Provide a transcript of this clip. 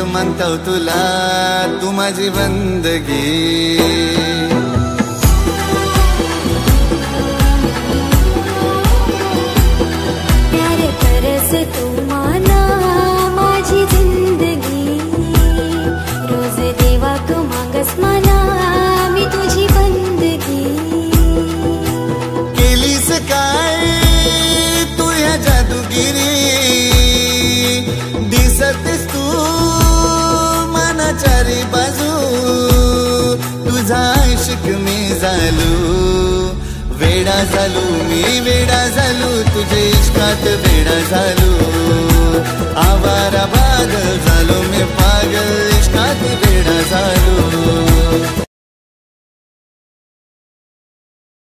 मानतो तुला, तू माझी बंदगी। प्यार करसे तू माना माझी जिंदगी, रोज देवा को मागस माना मी तुझी बंदगी। केलीस काय तू या जादूगिरी, दिसतेस तू मनाचारी बाजू, तुझा इश्क मी झालो, वेडा झालो मी वेडा झालो, तुझे इश्कात वेडा झालो, आवारा पागल झालो मी पागल इश्क